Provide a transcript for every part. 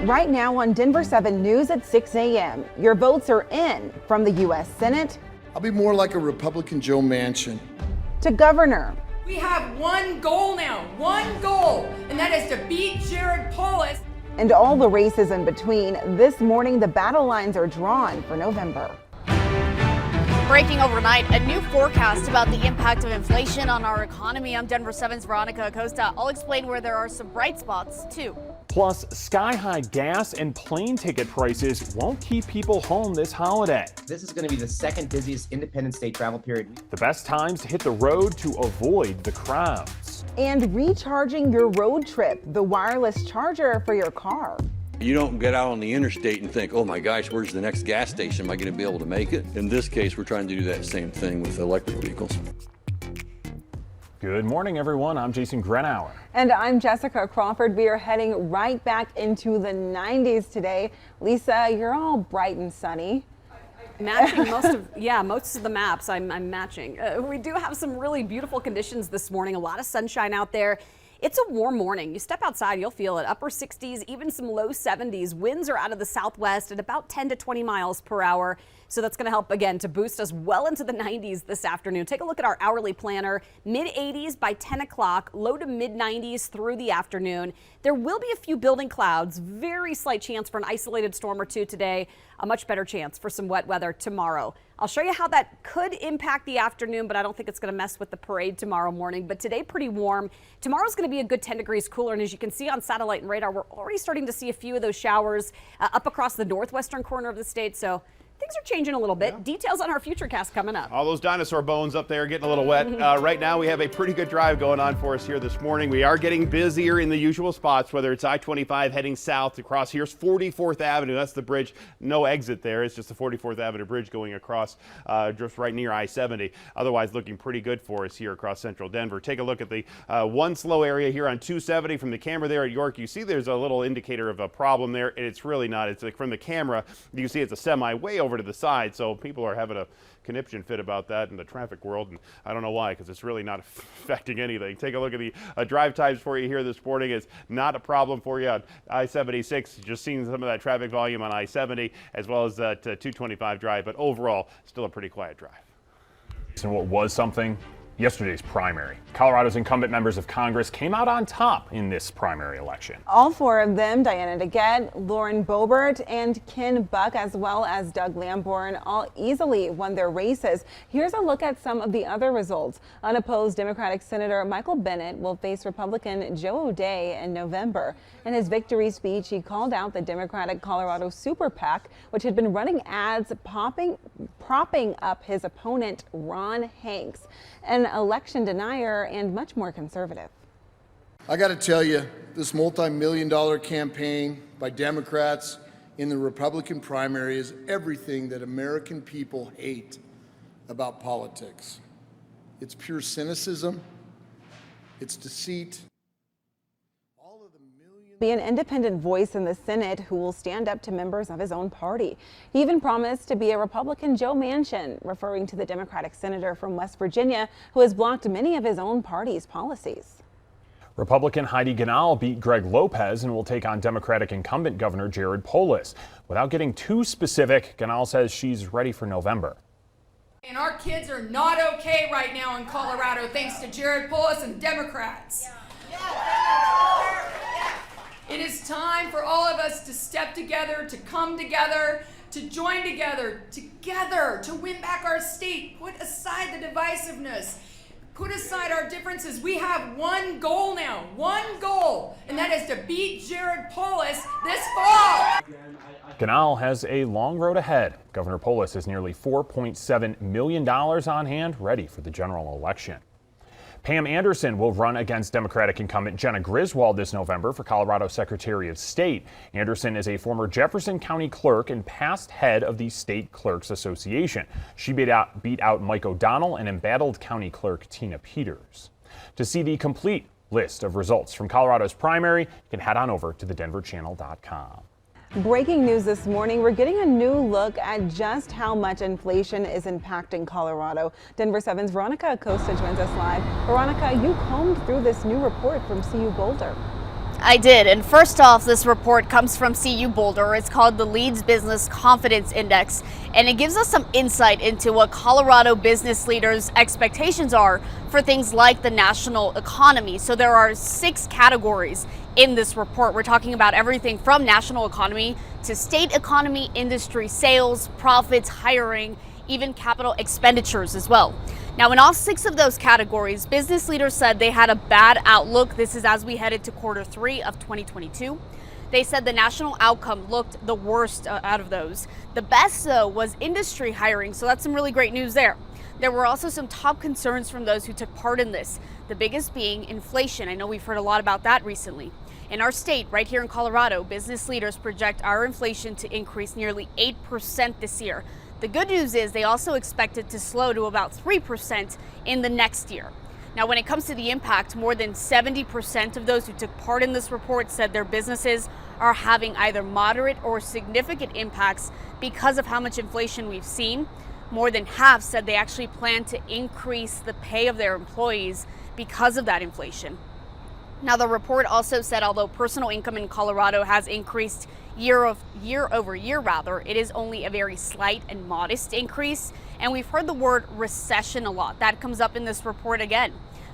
Right now on Denver 7 News at 6 a.m., your votes are in from the U.S. Senate. I'll be more like a Republican Joe Manchin. To governor. We have one goal now, one goal, and that is to beat Jared Polis. And all the races in between. This morning, the battle lines are drawn for November. Breaking overnight, a new forecast about the impact of inflation on our economy. I'm Denver 7's Veronica Acosta. I'll explain where there are some bright spots, too. Plus, sky-high gas and plane ticket prices won't keep people home this holiday. This is going to be the second busiest Independence Day travel period. The best times to hit the road to avoid the crowds. And recharging your road trip, the wireless charger for your car. You don't get out on the interstate and think, oh my gosh, where's the next gas station? Am I going to be able to make it? In this case, we're trying to do that same thing with electric vehicles. Good morning, everyone. I'm Jason Grenauer. And I'm Jessica Crawford. We are heading right back into the 90s today. Lisa, you're all bright and sunny. Matching most of the maps. I'm matching. We do have some really beautiful conditions this morning. A lot of sunshine out there. It's a warm morning. You step outside, you'll feel it. Upper 60s, even some low 70s. Winds are out of the southwest at about 10 to 20 miles per hour. So that's going to help, again, to boost us well into the 90s this afternoon. Take a look at our hourly planner. Mid 80s by 10 o'clock, low to mid 90s through the afternoon. There will be a few building clouds. Very slight chance for an isolated storm or two today. A much better chance for some wet weather tomorrow. I'll show you how that could impact the afternoon, but I don't think it's going to mess with the parade tomorrow morning. But today, pretty warm. Tomorrow's going to be a good 10 degrees cooler. And as you can see on satellite and radar, we're already starting to see a few of those showers up across the northwestern corner of the state. So things are changing a little bit. Yeah. Details on our Futurecast coming up. All those dinosaur bones up there getting a little wet. Right now we have a pretty good drive going on for us here this morning. We are getting busier in the usual spots, whether it's I-25 heading south across. Here's 44th Avenue. That's the bridge. No exit there. It's just the 44th Avenue bridge going across just right near I-70. Otherwise looking pretty good for us here across central Denver. Take a look at the one slow area here on 270 from the camera there at York. You see there's a little indicator of a problem there. And it's really not. It's like from the camera, you see it's a semi way over to the side, so people are having a conniption fit about that in the traffic world, and I don't know why, because it's really not affecting anything. Take a look at the drive times for you here this morning. It's not a problem for you on I-76. Just seeing some of that traffic volume on I-70 as well as that 225 drive, but overall still a pretty quiet drive. And what was something? Yesterday's primary. Colorado's incumbent members of Congress came out on top in this primary election. All four of them, Diana DeGette, Lauren Boebert, and Ken Buck, as well as Doug Lamborn, all easily won their races. Here's a look at some of the other results. Unopposed Democratic Senator Michael Bennet will face Republican Joe O'Dea in November. In his victory speech, he called out the Democratic Colorado Super PAC, which had been running ads propping up his opponent, Ron Hanks, an election denier and much more conservative. I got to tell you, this multi-million-dollar campaign by Democrats in the Republican primary is everything that American people hate about politics. It's pure cynicism, it's deceit. Be an independent voice in the Senate who will stand up to members of his own party. He even promised to be a Republican Joe Manchin, referring to the Democratic senator from West Virginia who has blocked many of his own party's policies. Republican Heidi Ganahl beat Greg Lopez and will take on Democratic incumbent Governor Jared Polis. Without getting too specific, Ganahl says she's ready for November. And our kids are not okay right now in Colorado thanks to Jared Polis and Democrats. It is time for all of us to step together, to come together, to join together to win back our state. Put aside the divisiveness. Put aside our differences. We have one goal now, one goal, and that is to beat Jared Polis this fall. Ganahl has a long road ahead. Governor Polis has nearly $4.7 million on hand, ready for the general election. Pam Anderson will run against Democratic incumbent Jenna Griswold this November for Colorado Secretary of State. Anderson is a former Jefferson County clerk and past head of the State Clerks Association. She beat out Mike O'Donnell and embattled County Clerk Tina Peters. To see the complete list of results from Colorado's primary, you can head on over to thedenverchannel.com. Breaking news this morning, we're getting a new look at just how much inflation is impacting Colorado. Denver 7's Veronica Acosta joins us live. Veronica, you combed through this new report from CU Boulder. I did. And first off, this report comes from CU Boulder. It's called the Leeds Business Confidence Index, and it gives us some insight into what Colorado business leaders' expectations are for things like the national economy. So there are 6 categories in this report. We're talking about everything from national economy to state economy, industry, sales, profits, hiring, even capital expenditures as well. Now, in all 6 of those categories, business leaders said they had a bad outlook. This is as we headed to Q3 of 2022. They said the national outcome looked the worst out of those. The best, though, was industry hiring, so that's some really great news there. There were also some top concerns from those who took part in this, the biggest being inflation. I know we've heard a lot about that recently. In our state, right here in Colorado, business leaders project our inflation to increase nearly 8% this year. The good news is they also expect it to slow to about 3% in the next year. Now, when it comes to the impact, more than 70% of those who took part in this report said their businesses are having either moderate or significant impacts because of how much inflation we've seen. More than half said they actually plan to increase the pay of their employees because of that inflation. Now, the report also said although personal income in Colorado has increased year over year, it is only a very slight and modest increase. And we've heard the word recession a lot. That comes up in this report again.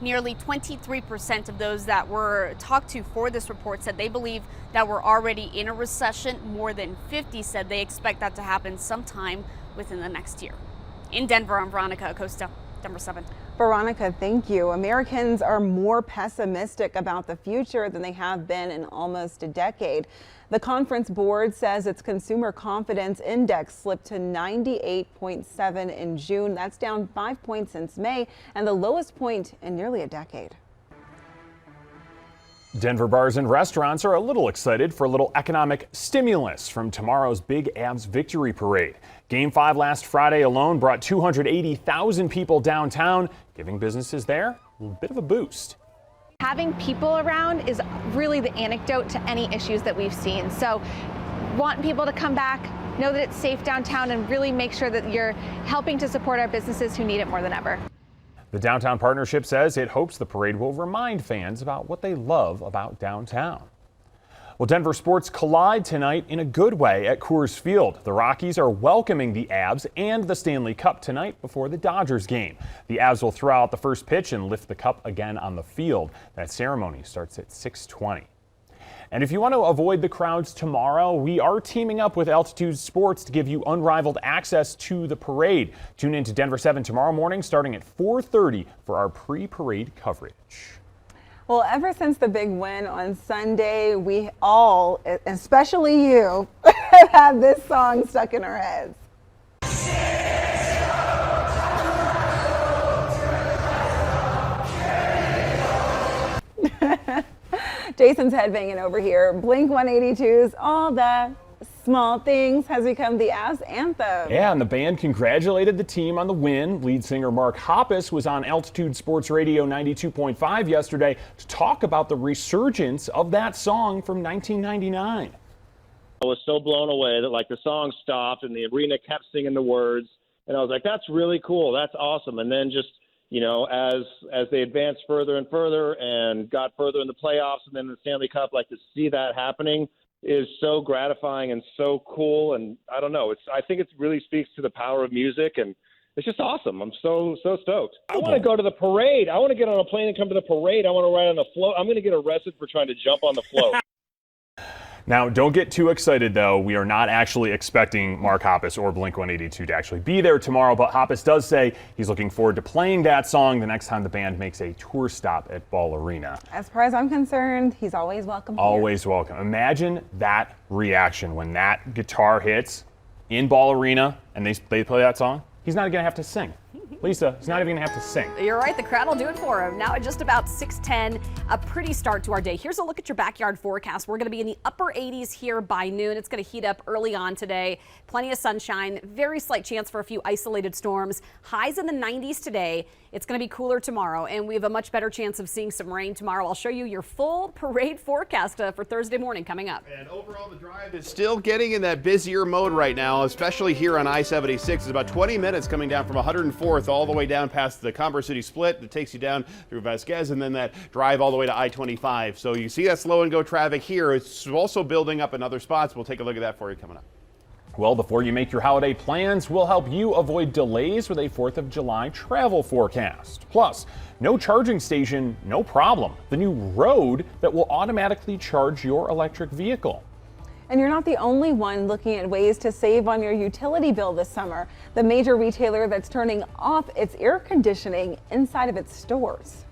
Nearly 23% of those that were talked to for this report said they believe that we're already in a recession. More than 50 said they expect that to happen sometime within the next year. In Denver, I'm Veronica Acosta, Denver 7. Veronica, thank you. Americans are more pessimistic about the future than they have been in almost a decade. The Conference Board says its consumer confidence index slipped to 98.7 in June. That's down 5 points since May and the lowest point in nearly a decade. Denver bars and restaurants are a little excited for a little economic stimulus from tomorrow's Big Avs Victory Parade. Game 5 last Friday alone brought 280,000 people downtown, giving businesses there a bit of a boost. Having people around is really the antidote to any issues that we've seen. So want people to come back, know that it's safe downtown, and really make sure that you're helping to support our businesses who need it more than ever. The Downtown Partnership says it hopes the parade will remind fans about what they love about downtown. Well, Denver sports collide tonight in a good way at Coors Field. The Rockies are welcoming the Avs and the Stanley Cup tonight before the Dodgers game. The Avs will throw out the first pitch and lift the cup again on the field. That ceremony starts at 6:20. And if you want to avoid the crowds tomorrow, we are teaming up with Altitude Sports to give you unrivaled access to the parade. Tune in to Denver 7 tomorrow morning starting at 4:30 for our pre-parade coverage. Well, ever since the big win on Sunday, we all, especially you, have had this song stuck in our heads. Jason's headbanging over here. Blink-182's All the Small Things has become the Avs anthem. Yeah, and the band congratulated the team on the win. Lead singer Mark Hoppus was on Altitude Sports Radio 92.5 yesterday to talk about the resurgence of that song from 1999. I was so blown away that the song stopped and the arena kept singing the words, and I was like, that's really cool, that's awesome. And then just, as they advanced further and further and got further in the playoffs and then the Stanley Cup, to see that happening is so gratifying and so cool. And I don't know, I think it really speaks to the power of music, and it's just awesome. I'm so stoked. I want to go to the parade. I want to get on a plane and come to the parade. I want to ride on the float. I'm going to get arrested for trying to jump on the float. Now, don't get too excited, though. We are not actually expecting Mark Hoppus or Blink-182 to actually be there tomorrow, but Hoppus does say he's looking forward to playing that song the next time the band makes a tour stop at Ball Arena. As far as I'm concerned, he's always welcome here. Always welcome. Imagine that reaction when that guitar hits in Ball Arena and they play that song. He's not going to have to sing. Lisa, he's not even going to have to sing. You're right, the crowd will do it for him. Now at just about 6:10, a pretty start to our day. Here's a look at your backyard forecast. We're going to be in the upper 80s here by noon. It's going to heat up early on today. Plenty of sunshine, very slight chance for a few isolated storms. Highs in the 90s today. It's going to be cooler tomorrow, and we have a much better chance of seeing some rain tomorrow. I'll show you your full parade forecast for Thursday morning coming up. And overall, the drive is still getting in that busier mode right now, especially here on I-76. It's about 20 minutes coming down from 104 4th all the way down past the Commerce City split that takes you down through Vasquez, and then that drive all the way to I-25. So you see that slow and go traffic here. It's also building up in other spots. We'll take a look at that for you coming up. Well, before you make your holiday plans, we'll help you avoid delays with a 4th of July travel forecast. Plus, no charging station, no problem. The new road that will automatically charge your electric vehicle. And you're not the only one looking at ways to save on your utility bill this summer. The major retailer that's turning off its air conditioning inside of its stores.